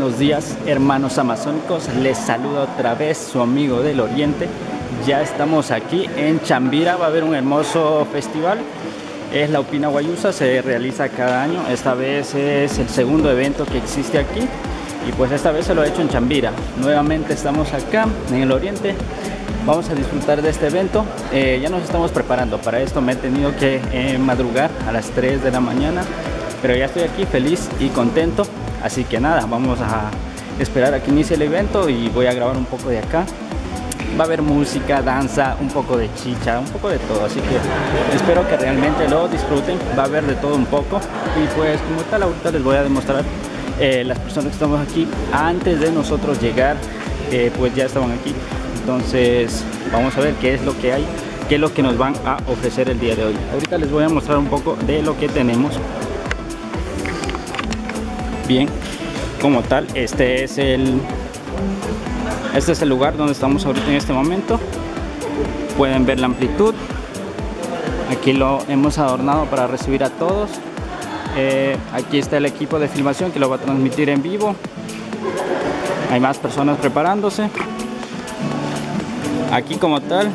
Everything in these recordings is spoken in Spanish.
buenos días, hermanos amazónicos. Les saluda otra vez su amigo del Oriente. Ya estamos aquí en Chambira. Va a haber un hermoso festival. Es la Upina Guayusa, se realiza cada año. Esta vez es el segundo evento que existe aquí. Y pues esta vez se lo he hecho en Chambira. Nuevamente estamos acá en el Oriente. Vamos a disfrutar de este evento. Ya nos estamos preparando. Para esto me he tenido que madrugar a las 3 de la mañana. Pero ya estoy aquí feliz y contento. Así que nada, vamos a esperar a que inicie el evento y voy a grabar un poco de acá. Va a haber música, danza, un poco de chicha, un poco de todo. Así que espero que realmente lo disfruten. Va a haber de todo un poco. Y pues como tal, ahorita les voy a demostrar las personas que estamos aquí. Antes de nosotros llegar, pues ya estaban aquí. Entonces vamos a ver qué es lo que hay, qué es lo que nos van a ofrecer el día de hoy. Ahorita les voy a mostrar un poco de lo que tenemos. Bien, como tal, este es el lugar donde estamos ahorita en este momento. Pueden ver la amplitud. Aquí lo hemos adornado para recibir a todos. Aquí está el equipo de filmación que lo va a transmitir en vivo. Hay más personas preparándose. Aquí como tal,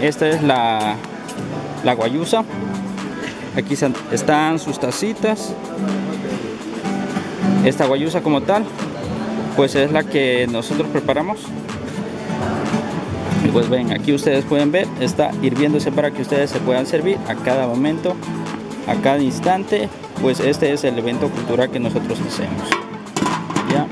esta es la guayusa. Aquí están sus tacitas. Esta guayusa como tal, pues es la que nosotros preparamos. Y pues ven, aquí ustedes pueden ver, está hirviéndose para que ustedes se puedan servir a cada momento, a cada instante. Pues este es el evento cultural que nosotros hacemos. ¿Ya?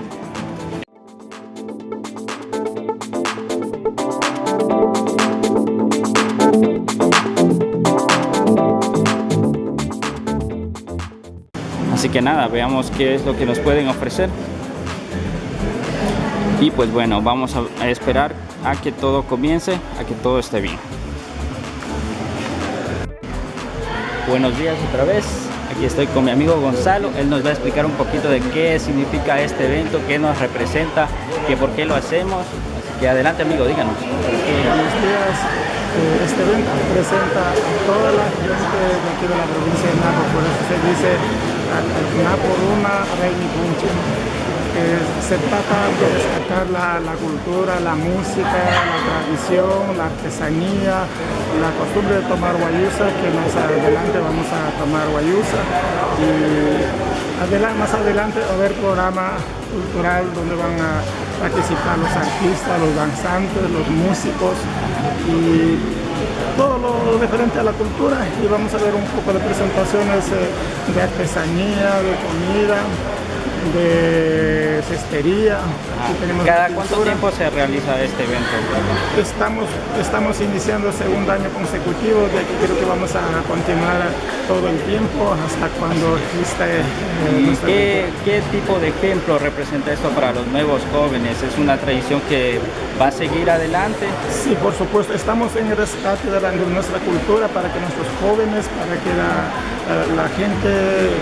Así que nada, veamos qué es lo que nos pueden ofrecer. Y pues bueno, vamos a esperar a que todo comience, a que todo esté bien. Buenos días otra vez. Aquí estoy con mi amigo Gonzalo. Él nos va a explicar un poquito de qué significa este evento, qué nos representa, que por qué lo hacemos. Así que adelante, amigo, díganos. Buenos días. Este evento representa a toda la gente de aquí de la provincia de Napo, por eso se dice Napo Runa Reini Punche. Se trata de destacar la cultura, la música, la tradición, la artesanía, la costumbre de tomar guayusa, que más adelante vamos a tomar guayusa. Y más adelante va a haber programa cultural donde van a participar los artistas, los danzantes, los músicos y todo lo referente a la cultura. Y vamos a ver un poco de presentaciones de artesanía, de comida, de cestería. ¿Cada cuánto tiempo se realiza este evento? Estamos iniciando el segundo año consecutivo, de aquí creo que vamos a continuar todo el tiempo hasta cuando existe ¿Qué tipo de ejemplo representa esto para los nuevos jóvenes? ¿Es una tradición que va a seguir adelante? Sí, por supuesto, estamos en el rescate de nuestra cultura para que nuestros jóvenes, para que la gente,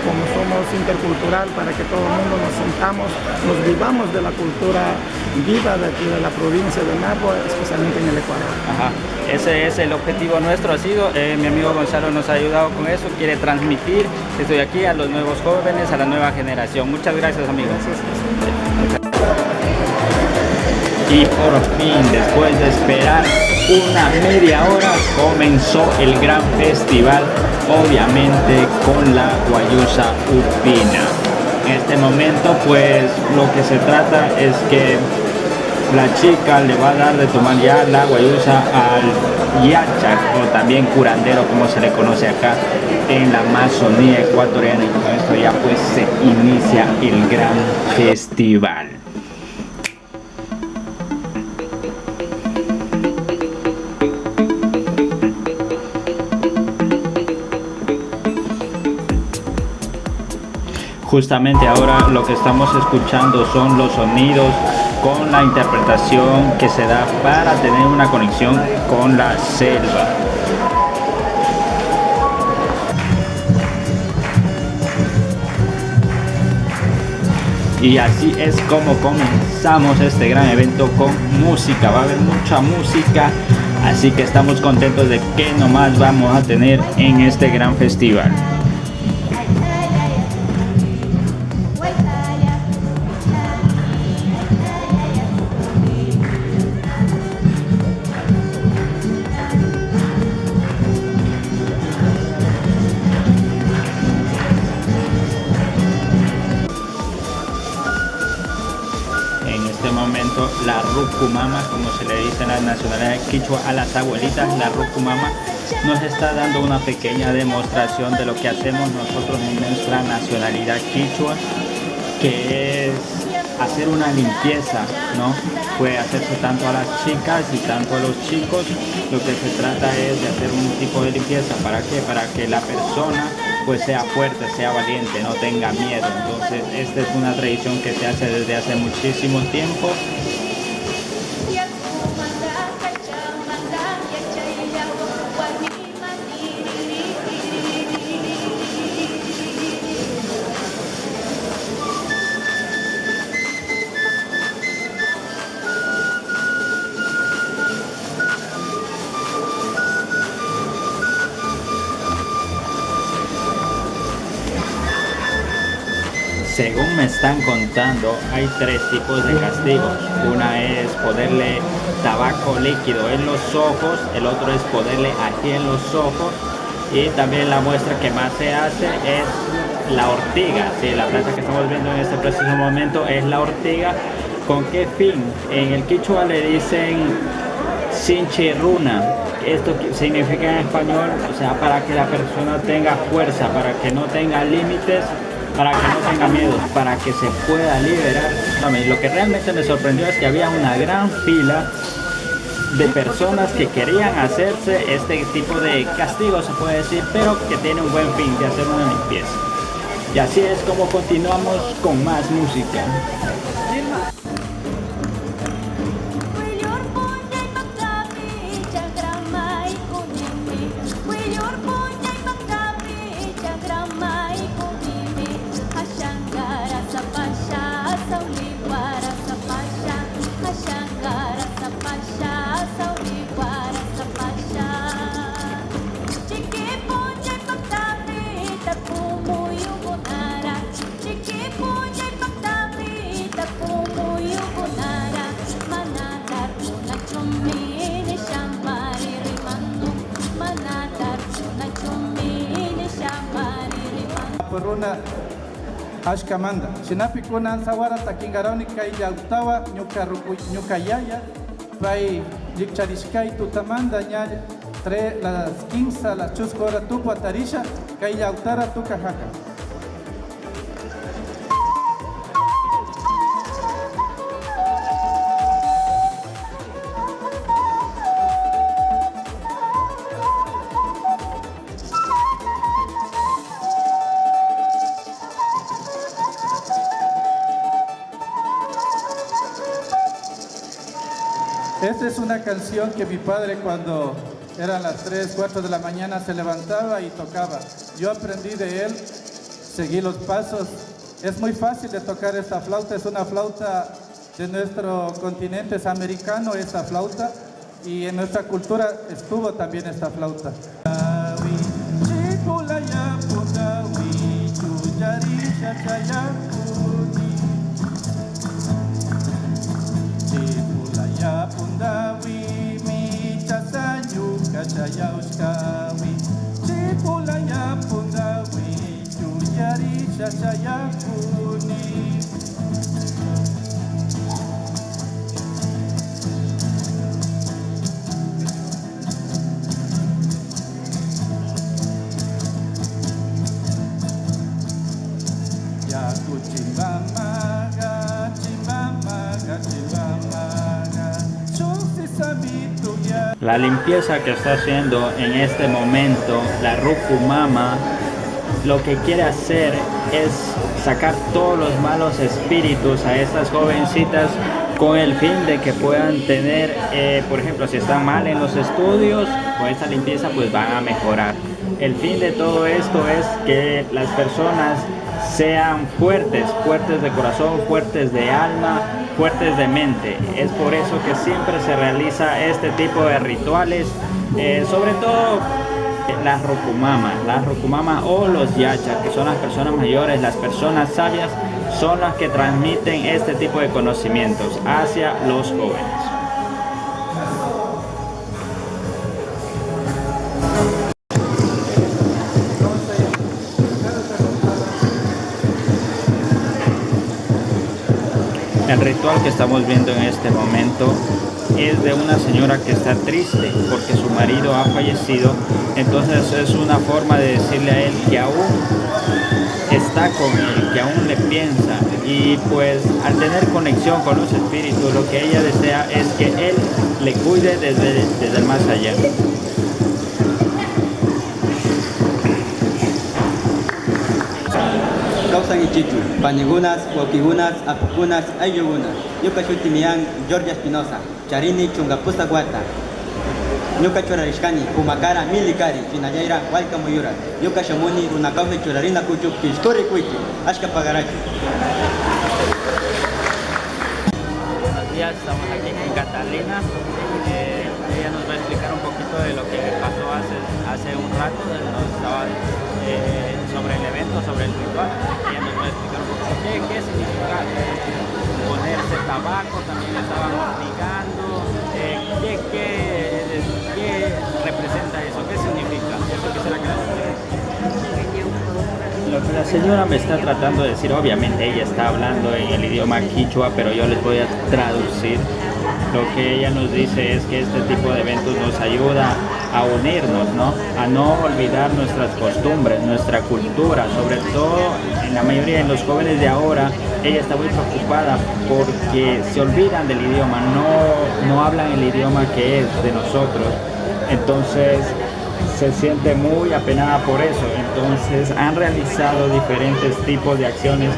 como somos intercultural, para que todo el mundo nos sentamos, nos vivamos de la cultura viva de aquí de la provincia de Napo, especialmente en el Ecuador. Ajá. Ese es el objetivo nuestro, ha sido, mi amigo Gonzalo nos ha ayudado con eso, quiere transmitir, estoy aquí a los nuevos jóvenes, a la nueva generación. Muchas gracias, amigos. Y por fin, después de esperar una media hora, comenzó el gran festival, obviamente con la Guayusa Upina. En este momento, pues lo que se trata es que la chica le va a dar de tomar ya la guayusa al yacha, o también curandero, como se le conoce acá en la Amazonía ecuatoriana. Y con esto ya pues se inicia el gran festival. Justamente ahora lo que estamos escuchando son los sonidos con la interpretación que se da para tener una conexión con la selva. Y así es como comenzamos este gran evento con música. Va a haber mucha música, así que estamos contentos de que nomás vamos a tener en este gran festival. en este momento la rucumama, como se le dice en la nacionalidad quichua a las abuelitas. La rucumama nos está dando una pequeña demostración de lo que hacemos nosotros en nuestra nacionalidad quichua, que es hacer una limpieza, ¿no? Puede hacerse tanto a las chicas y tanto a los chicos. Lo que se trata es de hacer un tipo de limpieza. ¿Para qué? Para que la persona pues sea fuerte, sea valiente, no tenga miedo. Entonces esta es una tradición que se hace desde hace muchísimo tiempo. Según me están contando, hay 3 tipos de castigos. Una es ponerle tabaco líquido en los ojos, el otro es ponerle ají en los ojos, y también la muestra que más se hace es la ortiga. Sí, la planta que estamos viendo en este preciso momento es la ortiga. ¿Con qué fin? En el quichua le dicen sinchirruna. Esto significa en español, o sea, para que la persona tenga fuerza, para que no tenga límites, para que no tenga miedo, para que se pueda liberar. Lo que realmente me sorprendió es que había una gran fila de personas que querían hacerse este tipo de castigo, se puede decir, pero que tiene un buen fin, de hacer una limpieza. Y así es como continuamos con más música. Puruna ashkamanda shinapi kunan sawara takingaroni kay yautawa ñuka yaya pay llikcharishkay tutamanda ña las 15 las chusco hora tupo atarisha kay yautara tuka haka. Esta es una canción que mi padre cuando eran las 3, 4 de la mañana se levantaba y tocaba. Yo aprendí de él, seguí los pasos. Es muy fácil de tocar esta flauta, es una flauta de nuestro continente, es americano esta flauta, y en nuestra cultura estuvo también esta flauta. Pundawi mi chasanyu kachayauskawi chipulaya pundawi chuyari chachayakuni. Yaku chimbamaga chimbamaga chimbamaga. La limpieza que está haciendo en este momento la rucumama, lo que quiere hacer es sacar todos los malos espíritus a estas jovencitas con el fin de que puedan tener, por ejemplo, si están mal en los estudios, con esta limpieza pues van a mejorar. El fin de todo esto es que las personas sean fuertes, fuertes de corazón, fuertes de alma, fuertes de mente. Es por eso que siempre se realiza este tipo de rituales, sobre todo las rucumama o los yachas, que son las personas mayores, las personas sabias, son las que transmiten este tipo de conocimientos hacia los jóvenes. El ritual ritual que estamos viendo en este momento es de una señora que está triste porque su marido ha fallecido. Entonces es una forma de decirle a él que aún está con él, que aún le piensa, y pues al tener conexión con los espíritus, lo que ella desea es que él le cuide desde el más allá. Kausan ichichu, panigunas, huaquigunas, apucunas, ayugunas. Yuka chutimian, Georgia Espinosa, Charini chungapusa guata. Yuka churarishkani, Pumakara, Milikari, Chinayaira, Huayca Muyura. Yuka shamuni, Runakaume churarina kuchu, Pistori kuichi, Ashka Pagarachi. Buenos días, estamos aquí en Catalina. Ella nos va a explicar un poquito de lo que pasó hace un rato. Nos estaba sobre el evento, sobre el ritual. Ella nos va a explicar un poquito qué significa ponerse tabaco. También estaban obligando. ¿Qué representa eso? ¿Qué significa? Eso quisiera que nos explique. Lo que la señora me está tratando de decir, obviamente ella está hablando en el idioma quichua, pero yo les voy a traducir. Lo que ella nos dice es que este tipo de eventos nos ayuda a unirnos, ¿no? A no olvidar nuestras costumbres, nuestra cultura, sobre todo en la mayoría de los jóvenes de ahora. Ella está muy preocupada porque se olvidan del idioma, no hablan el idioma que es de nosotros. Entonces se siente muy apenada por eso. Entonces han realizado diferentes tipos de acciones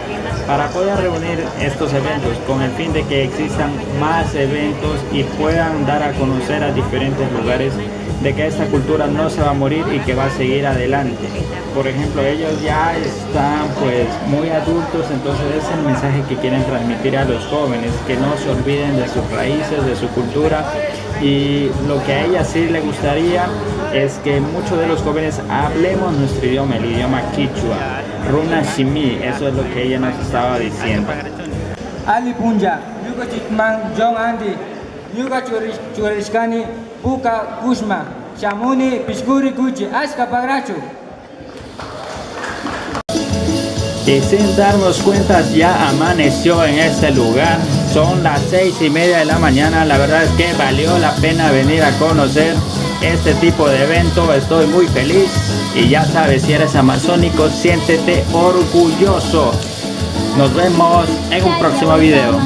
para poder reunir estos eventos con el fin de que existan más eventos y puedan dar a conocer a diferentes lugares de que esta cultura no se va a morir y que va a seguir adelante. Por ejemplo, ellos ya están pues muy adultos, entonces es el mensaje que quieren transmitir a los jóvenes, que no se olviden de sus raíces, de su cultura. Y lo que a ella sí le gustaría es que muchos de los jóvenes hablemos nuestro idioma, el idioma quichua, Runa Shimi. Eso es lo que ella nos estaba diciendo. Ali Punja, Yuka Chitman, John Andy, Yuka Churishkani, Puka Kushma, Shamuni, Pishkuri Kuchi, Ashka Pagrachu. Y sin darnos cuenta ya amaneció en este lugar. Son las 6:30 de la mañana. La verdad es que valió la pena venir a conocer este tipo de evento. Estoy muy feliz. Y ya sabes, si eres amazónico, siéntete orgulloso. Nos vemos en un próximo video.